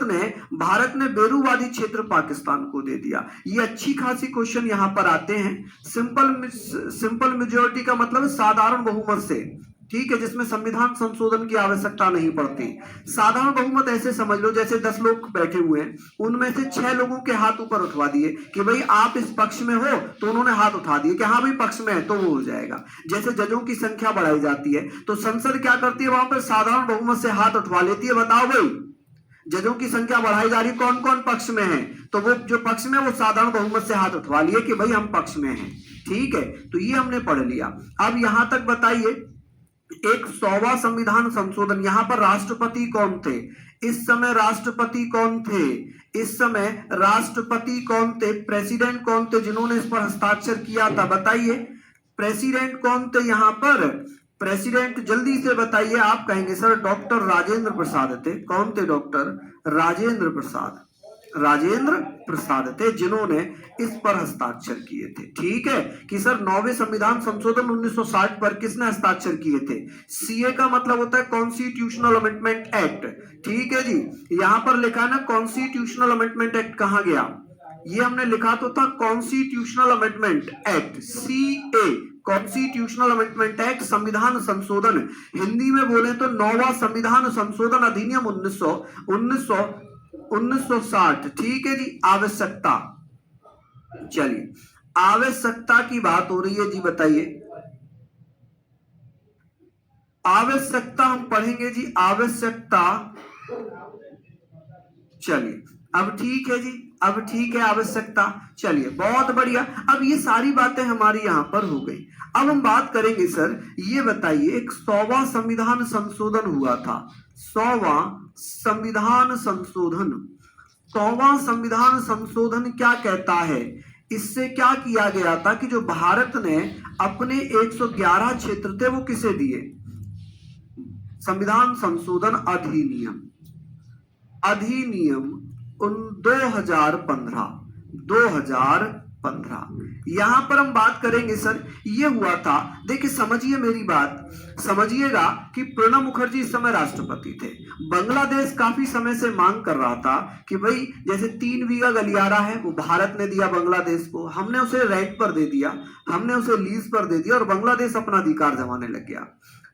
Speaker 1: ने बेरूवादी क्षेत्र पाकिस्तान को दे दिया। ये अच्छी खासी क्वेश्चन यहां पर आते हैं। सिंपल मेजोरिटी का मतलब साधारण बहुमत से, ठीक है, जिसमें संविधान संशोधन की आवश्यकता नहीं पड़ती। साधारण बहुमत ऐसे समझ लो जैसे 10 लोग बैठे हुए हैं, उनमें से 6 लोगों के हाथ ऊपर उठवा दिए कि भाई आप इस पक्ष में हो, तो उन्होंने हाथ उठा दिए कि हाँ भाई पक्ष में है, तो वो हो जाएगा। जैसे जजों की संख्या बढ़ाई जाती है तो संसद क्या करती है, वहां पर साधारण बहुमत से हाथ उठवा लेती है। बताओ भाई, जजों की संख्या बढ़ाई जा रही, कौन कौन पक्ष में है, तो वो जो पक्ष में वो साधारण बहुमत से हाथ उठवा लिए कि भाई हम पक्ष में हैं। ठीक है, तो ये हमने पढ़ लिया। अब यहां तक बताइए, एक 100वां संविधान संशोधन, यहां पर राष्ट्रपति कौन थे इस समय? राष्ट्रपति कौन थे इस समय? राष्ट्रपति कौन थे, प्रेसिडेंट कौन थे जिन्होंने इस पर हस्ताक्षर किया था? बताइए, प्रेसिडेंट कौन थे यहां पर? प्रेसिडेंट जल्दी से बताइए। आप कहेंगे सर डॉक्टर राजेंद्र प्रसाद थे। कौन थे? डॉक्टर राजेंद्र प्रसाद। राजेंद्र प्रसाद थे जिन्होंने इस पर हस्ताक्षर किए थे। ठीक है कि सर 9वें संविधान संशोधन 1960 पर किसने हस्ताक्षर किए थे? सीए का मतलब होता है कॉन्स्टिट्यूशनल अमेंडमेंट एक्ट। ठीक है जी, यहां पर लिखा है ना कॉन्स्टिट्यूशनल अमेंडमेंट एक्ट, कहां गया? ये हमने लिखा तो था constitutional amendment act, CA, constitutional amendment act, संविधान संशोधन। हिंदी में बोले तो 9वां संविधान संशोधन अधिनियम 1960। ठीक है जी। आवश्यकता, चलिए आवश्यकता की बात हो रही है जी, बताइए आवश्यकता हम पढ़ेंगे जी, आवश्यकता। चलिए अब ठीक है जी, अब ठीक है आवश्यकता। चलिए बहुत बढ़िया, अब ये सारी बातें हमारी यहां पर हो गई। अब हम बात करेंगे सर, ये बताइए एक 100वां संविधान संशोधन हुआ था, 100वां संविधान संशोधन। 100वां संविधान संशोधन क्या कहता है? इससे क्या किया गया था कि जो भारत ने अपने 111 क्षेत्र थे वो किसे दिए? संविधान संशोधन अधिनियम, अधिनियम 2015 यहां पर हम बात करेंगे सर, ये हुआ था। देखिए समझिए मेरी बात, समझिएगा कि प्रणब मुखर्जी इस समय राष्ट्रपति थे। बांग्लादेश काफी समय से मांग कर रहा था कि भाई जैसे 3 बीघा गलियारा है वो भारत ने दिया बांग्लादेश को, हमने उसे रेंट पर दे दिया, हमने उसे लीज पर दे दिया और बांग्लादेश अपना अधिकार जमाने लग गया।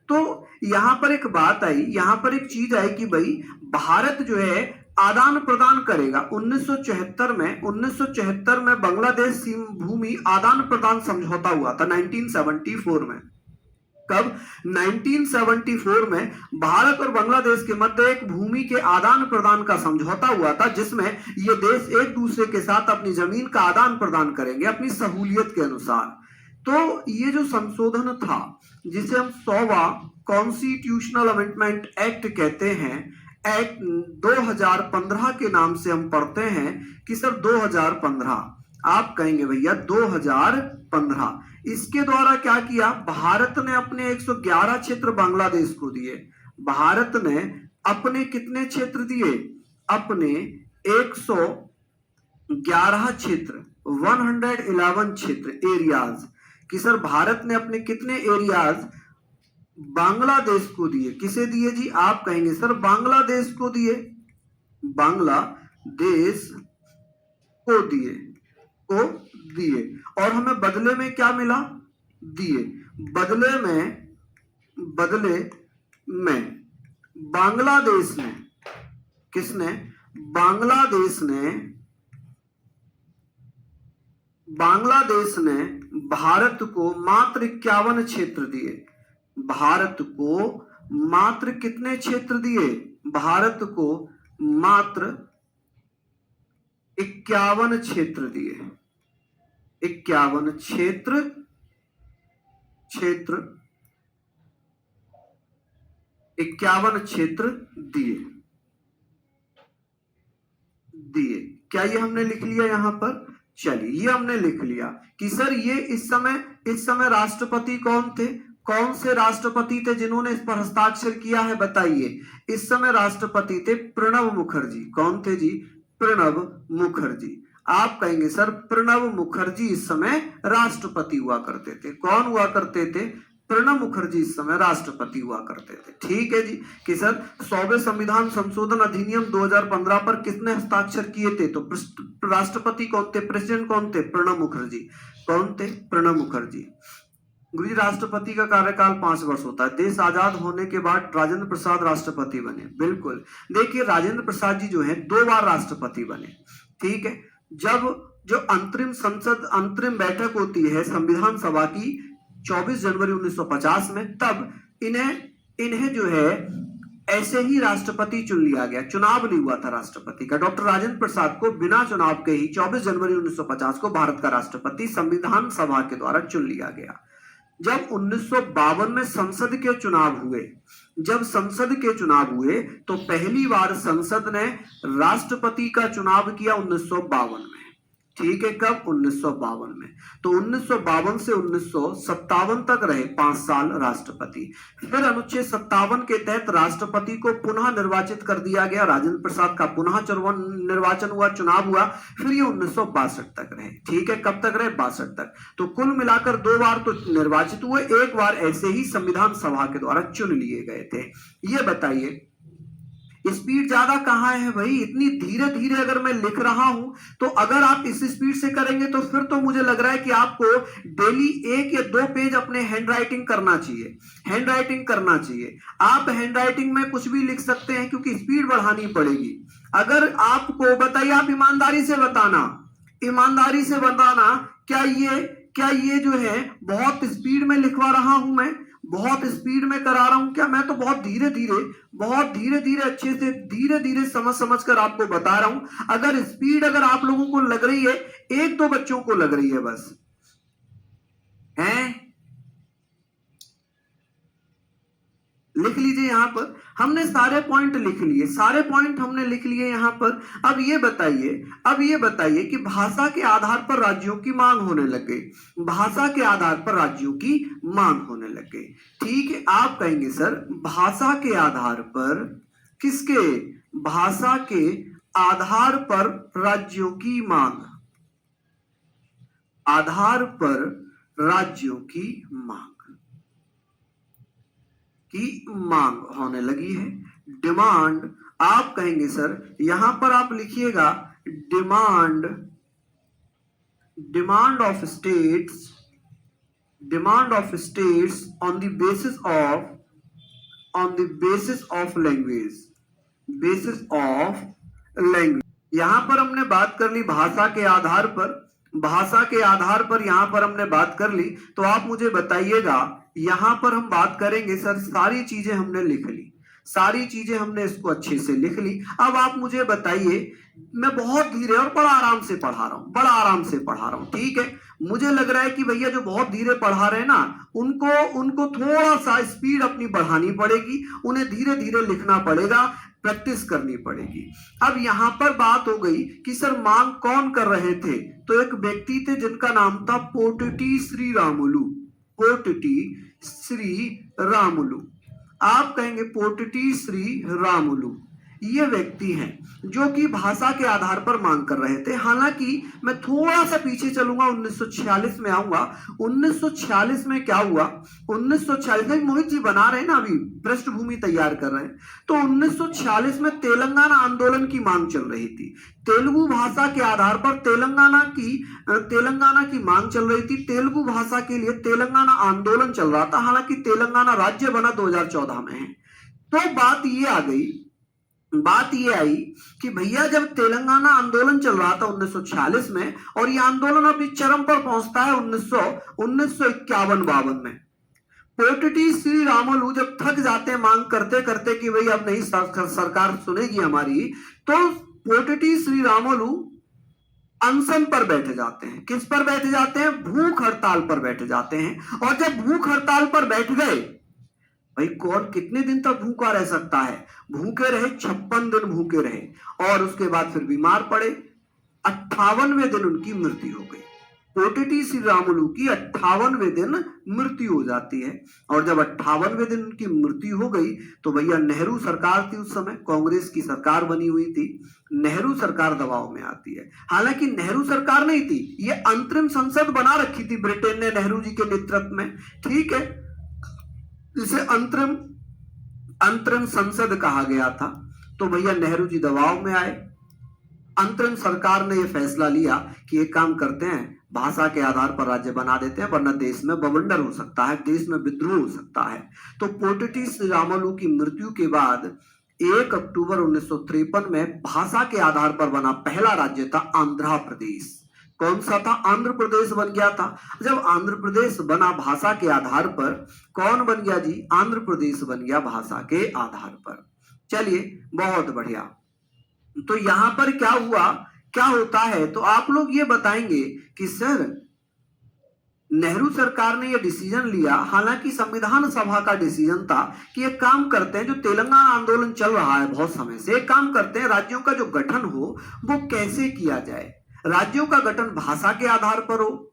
Speaker 1: तो यहां पर एक बात आई, यहां पर एक चीज आई कि भाई भारत जो है आदान प्रदान करेगा। 1974 में बांग्लादेश भूमि आदान प्रदान समझौता हुआ था 1974 में। कब? 1974 में भारत और बांग्लादेश के मध्य एक भूमि के आदान प्रदान का समझौता हुआ था, जिसमें ये देश एक दूसरे के साथ अपनी जमीन का आदान प्रदान करेंगे अपनी सहूलियत के अनुसार। तो ये जो संशोधन था जिसे हम 100वां कॉन्स्टिट्यूशनल अमेंडमेंट एक्ट कहते हैं, एक्ट 2015 के नाम से हम पढ़ते हैं कि सर 2015, आप कहेंगे भैया 2015, इसके द्वारा क्या किया? भारत ने अपने 111 क्षेत्र बांग्लादेश को दिए। भारत ने अपने कितने क्षेत्र दिए? अपने 111 क्षेत्र, 111 क्षेत्र एरियाज, कि सर भारत ने अपने कितने एरियाज बांग्लादेश को दिए? किसे दिए जी? आप कहेंगे सर बांग्लादेश को दिए, बांग्लादेश को दिए, और हमें बदले में क्या मिला? दिए। बदले में बांग्लादेश ने, किसने? बांग्लादेश ने भारत को मात्र 51 क्षेत्र दिए। भारत को मात्र कितने क्षेत्र दिए? भारत को मात्र 51 क्षेत्र दिए। 51 क्षेत्र 51 क्षेत्र दिए। क्या ये हमने लिख लिया यहाँ पर? चलिए ये हमने लिख लिया कि सर ये इस समय राष्ट्रपति कौन थे, कौन से राष्ट्रपति थे जिन्होंने इस पर हस्ताक्षर किया है, बताइए। इस समय राष्ट्रपति थे प्रणब मुखर्जी। कौन थे जी? प्रणब मुखर्जी। आप कहेंगे सर प्रणब मुखर्जी इस समय राष्ट्रपति हुआ करते थे। कौन हुआ करते थे? प्रणब मुखर्जी इस समय राष्ट्रपति हुआ करते थे। ठीक है जी। कि सर 100वें संविधान संशोधन अधिनियम 2015 पर किसने हस्ताक्षर किए थे? तो राष्ट्रपति कौन थे, प्रेसिडेंट कौन थे? प्रणब मुखर्जी। कौन थे? प्रणब मुखर्जी। गुरुजी राष्ट्रपति का कार्यकाल 5 वर्ष होता है। देश आजाद होने के बाद राजेंद्र प्रसाद राष्ट्रपति बने। बिल्कुल। देखिए राजेंद्र प्रसाद जी जो है 2 बार राष्ट्रपति बने। ठीक है। जब जो अंतरिम बैठक होती है संविधान सभा की 24 जनवरी 1950 में, तब इन्हें जो है ऐसे ही राष्ट्रपति चुन लिया गया। चुनाव नहीं हुआ था राष्ट्रपति का। डॉक्टर राजेंद्र प्रसाद को बिना चुनाव के ही 24 जनवरी 1950 को भारत का राष्ट्रपति संविधान सभा के द्वारा चुन लिया गया। जब 1952 में संसद के चुनाव हुए, तो पहली बार संसद ने राष्ट्रपति का चुनाव किया 1952 में। ठीक है। कब? 1952 में। तो 1952 से 1957 तक रहे 5 साल राष्ट्रपति। फिर अनुच्छेद 57 के तहत राष्ट्रपति को पुनः निर्वाचित कर दिया गया। राजेंद्र प्रसाद का पुनः निर्वाचन हुआ, चुनाव हुआ। फिर ये 1962 तक रहे। ठीक है। कब तक रहे? 62 तक। तो कुल मिलाकर 2 बार तो निर्वाचित हुए, 1 बार ऐसे ही संविधान सभा के द्वारा चुन लिए गए थे। ये बताइए स्पीड ज्यादा कहाँ है भाई? इतनी धीरे धीरे अगर मैं लिख रहा हूं, तो अगर आप इस स्पीड से करेंगे तो फिर तो मुझे लग रहा है कि आपको डेली 1 या 2 पेज अपने हैंड राइटिंग करना चाहिए। आप हैंड राइटिंग में कुछ भी लिख सकते हैं क्योंकि स्पीड बढ़ानी पड़ेगी। अगर आपको बताइए, आप ईमानदारी से बताना क्या ये जो है बहुत स्पीड में लिखवा रहा हूं, मैं बहुत स्पीड में करा रहा हूं क्या? मैं तो बहुत धीरे धीरे अच्छे से धीरे धीरे समझ कर आपको बता रहा हूं। अगर स्पीड अगर आप लोगों को लग रही है, 1-2 बच्चों को लग रही है बस, है लिख लीजिए। यहां पर हमने सारे पॉइंट लिख लिए यहां पर। अब ये बताइए कि भाषा के आधार पर राज्यों की मांग होने लगे। ठीक है। आप कहेंगे सर भाषा के आधार पर किसके? भाषा के आधार पर राज्यों की मांग होने लगी है। डिमांड, आप कहेंगे सर यहां पर आप लिखिएगा demand of states on the basis of language. यहां पर हमने बात कर ली भाषा के आधार पर यहां पर हमने बात कर ली। तो आप मुझे बताइएगा, यहां पर हम बात करेंगे सर, सारी चीजें हमने लिख ली, इसको अच्छे से लिख ली। अब आप मुझे बताइए, मैं बहुत धीरे और बड़ा आराम से पढ़ा रहा हूं। ठीक है। मुझे लग रहा है कि भैया जो बहुत धीरे पढ़ा रहे हैं ना, उनको थोड़ा सा स्पीड अपनी बढ़ानी पड़ेगी, उन्हें धीरे धीरे लिखना पड़ेगा, प्रैक्टिस करनी पड़ेगी। अब यहां पर बात हो गई कि सर मांग कौन कर रहे थे? तो एक व्यक्ति थे जिनका नाम था पोटिटी श्री रामुलु। आप कहेंगे पोटिटी श्री रामुलु, ये व्यक्ति हैं जो कि भाषा के आधार पर मांग कर रहे थे। हालांकि मैं थोड़ा सा पीछे चलूंगा, 1946 में आऊंगा। 1946 में क्या हुआ? 1946 में मोहित जी बना रहे हैं ना, अभी पृष्ठभूमि तैयार कर रहे हैं। तो 1946 में तेलंगाना आंदोलन की मांग चल रही थी। तेलुगु भाषा के आधार पर तेलंगाना की मांग चल रही थी। तेलुगु भाषा के लिए तेलंगाना आंदोलन चल रहा था। हालांकि तेलंगाना राज्य बना 2014 में है। तो बात ये आई कि भैया जब तेलंगाना आंदोलन चल रहा था 1946 में, और ये आंदोलन अभी चरम पर पहुंचता है 1951-52 में। पोटिटी श्री रामुलु जब थक जाते हैं मांग करते करते कि भाई अब नहीं सरकार सुनेगी हमारी, तो पोटिटी श्री रामुलु अनशन पर बैठ जाते हैं। किस पर बैठ जाते हैं? भूख हड़ताल पर बैठ जाते हैं। और जब भूख हड़ताल पर बैठ गए, भाई कौन कितने दिन तक भूखा रह सकता है? भूखे रहे, 56 दिन भूखे रहे, और उसके बाद फिर बीमार पड़े। 58वें दिन उनकी मृत्यु हो गई। पोटेटी श्री रामुलु की 58वें दिन मृत्यु हो जाती है। और जब 58वें दिन उनकी मृत्यु हो गई तो भैया नेहरू सरकार थी, उस समय कांग्रेस की सरकार बनी हुई थी। नेहरू सरकार दबाव में आती है। हालांकि नेहरू सरकार नहीं थी, ये अंतरिम संसद बना रखी थी ब्रिटेन ने नेहरू जी के नेतृत्व में, ठीक है, इसे अंतरिम संसद कहा गया था। तो भैया नेहरू जी दबाव में आए। अंतरिम सरकार ने यह फैसला लिया कि एक काम करते हैं, भाषा के आधार पर राज्य बना देते हैं, वरना देश में बवंडर हो सकता है, देश में विद्रोह हो सकता है। तो पोटेटी श्री रामुलु की मृत्यु के बाद 1 अक्टूबर 1953 में भाषा के आधार पर बना पहला राज्य था आंध्र प्रदेश। कौन सा था? आंध्र प्रदेश बन गया था। जब आंध्र प्रदेश बना भाषा के आधार पर, कौन बन गया जी? आंध्र प्रदेश बन गया भाषा के आधार पर। चलिए, बहुत बढ़िया। तो यहां पर क्या हुआ, क्या होता है, तो आप लोग ये बताएंगे कि सर नेहरू सरकार ने यह डिसीजन लिया, हालांकि संविधान सभा का डिसीजन था कि एक काम करते हैं, जो तेलंगाना आंदोलन चल रहा है बहुत समय से, एक काम करते हैं, राज्यों का जो गठन हो वो कैसे किया जाए। राज्यों का गठन भाषा के आधार पर हो,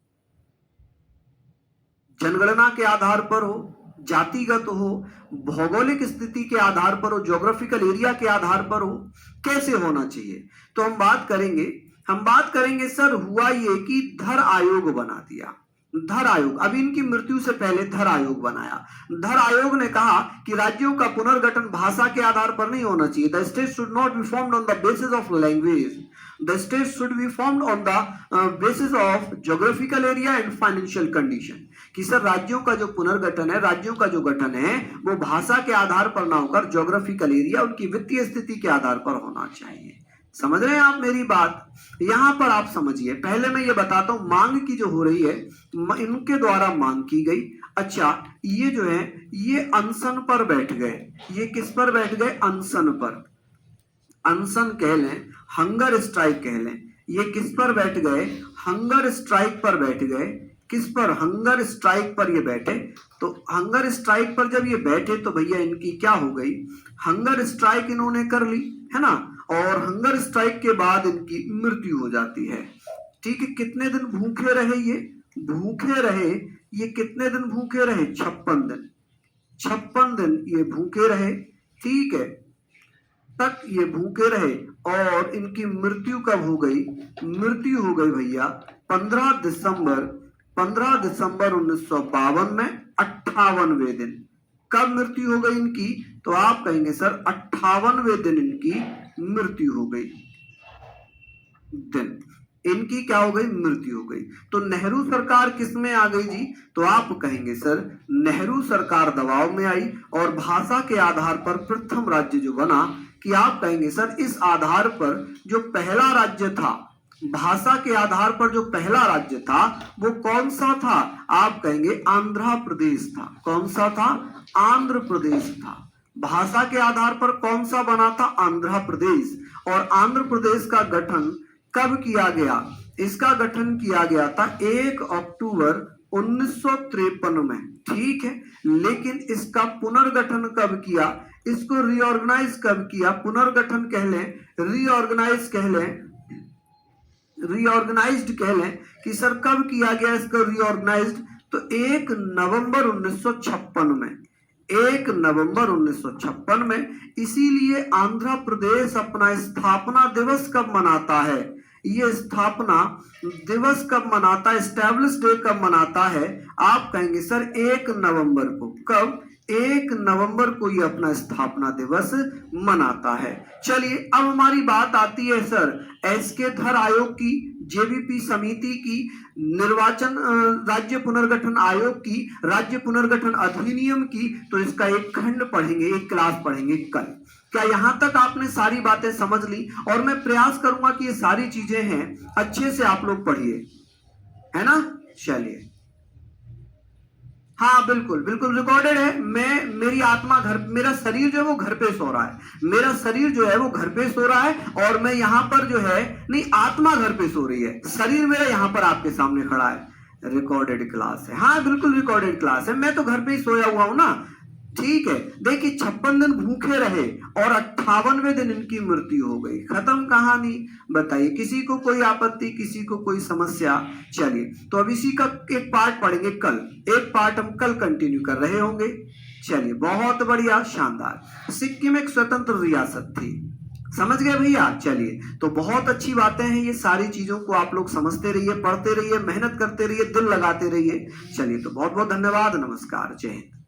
Speaker 1: जनगणना के आधार पर हो, जातिगत हो, भौगोलिक स्थिति के आधार पर हो, ज्योग्राफिकल एरिया के आधार पर हो, कैसे होना चाहिए। तो हम बात करेंगे सर, हुआ ये कि धर आयोग बना दिया। धर आयोग, अब इनकी मृत्यु से पहले धर आयोग बनाया। धर आयोग ने कहा कि राज्यों का पुनर्गठन भाषा के आधार पर नहीं होना चाहिए। The state should not be formed on the basis of language, the state should be formed on the basis of geographical area and financial condition. कि सर राज्यों का जो पुनर्गठन है, राज्यों का जो गठन है, वो भाषा के आधार पर ना होकर ज्योग्राफिकल एरिया, उनकी वित्तीय स्थिति के आधार पर होना चाहिए। समझ रहे हैं आप मेरी बात? यहां पर आप समझिए, पहले मैं ये बताता हूं मांग की जो हो रही है, इनके द्वारा मांग की गई। अच्छा, ये जो है ये अनशन पर बैठ गए। ये किस पर बैठ गए? अनशन पर। अनशन कह लें, हंगर स्ट्राइक कह लें। ये किस पर बैठ गए? हंगर स्ट्राइक पर बैठ गए। किस पर? हंगर स्ट्राइक पर ये बैठे। तो हंगर स्ट्राइक पर जब ये बैठे तो भैया इनकी क्या हो गई? हंगर स्ट्राइक इन्होंने कर ली, है ना, और हंगर स्ट्राइक के बाद इनकी मृत्यु हो जाती है। ठीक है, कितने दिन भूखे रहे ये? भूखे रहे ये कितने दिन भूखे रहे? 56 दिन। 56 दिन ये भूखे रहे, ठीक है, तक ये भूखे रहे। और इनकी मृत्यु कब हो गई? मृत्यु हो गई भैया 15 दिसंबर 1952 में, 58वें दिन। कब मृत्यु हो गई इनकी? तो आप कहेंगे सर 58वें दिन इनकी मृत्यु हो गई। दिन इनकी क्या हो गई? मृत्यु हो गई। तो नेहरू सरकार किस में आ गई जी? तो आप कहेंगे सर नेहरू सरकार दबाव में आई और भाषा के आधार पर प्रथम राज्य जो बना, कि आप कहेंगे सर इस आधार पर जो पहला राज्य था, भाषा के आधार पर जो पहला राज्य था वो कौन सा था? आप कहेंगे आंध्र प्रदेश था। कौन सा था? आंध्र प्रदेश था। भाषा के आधार पर कौन सा बना था? आंध्र प्रदेश। और आंध्र प्रदेश का गठन कब किया गया? इसका गठन किया गया था 1 अक्टूबर 1953 में, ठीक है। लेकिन इसका पुनर्गठन कब किया? इसको रीऑर्गेनाइज कब किया? पुनर्गठन कह लें, रीऑर्गेनाइज कह लें, रीऑर्गेनाइज्ड कह लें कि सर कब किया गया इसको रीऑर्गेनाइज्ड? तो 1 नवंबर 1956 में, 1 नवंबर 1956 में। इसीलिए आंध्र प्रदेश अपना स्थापना दिवस कब मनाता है? ये स्थापना दिवस कब मनाता है? एस्टैब्लिश डे कब मनाता है? आप कहेंगे सर 1 नवंबर को। कब? 1 नवंबर को ये अपना स्थापना दिवस मनाता है। चलिए, अब हमारी बात आती है सर एसके धर आयोग की, जेबीपी समिति की, निर्वाचन राज्य पुनर्गठन आयोग की, राज्य पुनर्गठन अधिनियम की। तो इसका एक खंड पढ़ेंगे, एक क्लास पढ़ेंगे कल। क्या यहां तक आपने सारी बातें समझ ली? और मैं प्रयास करूंगा कि ये सारी चीजें हैं अच्छे से आप लोग पढ़िए, है ना। चलिए, हाँ बिल्कुल बिल्कुल रिकॉर्डेड है। मेरी आत्मा घर, मेरा शरीर जो है वो घर पे सो रहा है, मेरा शरीर जो है वो घर पे सो रहा है, और मैं यहाँ पर जो है नहीं, आत्मा घर पे सो रही है, शरीर मेरा यहाँ पर आपके सामने खड़ा है। रिकॉर्डेड क्लास है, हाँ बिल्कुल रिकॉर्डेड क्लास है। मैं तो घर पे ही सोया हुआ हूं ना, ठीक है, देखिए 56 दिन भूखे रहे और 58वें दिन इनकी मृत्यु हो गई। खत्म कहानी। बताइए किसी को कोई आपत्ति, किसी को कोई समस्या? चलिए तो अब इसी का एक पार्ट पढ़ेंगे कल, एक पार्ट हम कल कंटिन्यू कर रहे होंगे। चलिए बहुत बढ़िया, शानदार। सिक्किम एक स्वतंत्र रियासत थी, समझ गए भैया? चलिए तो बहुत अच्छी बातें हैं, ये सारी चीजों को आप लोग समझते रहिए, पढ़ते रहिए, मेहनत करते रहिए, दिल लगाते रहिए। चलिए तो बहुत बहुत धन्यवाद, नमस्कार, जय हिंद।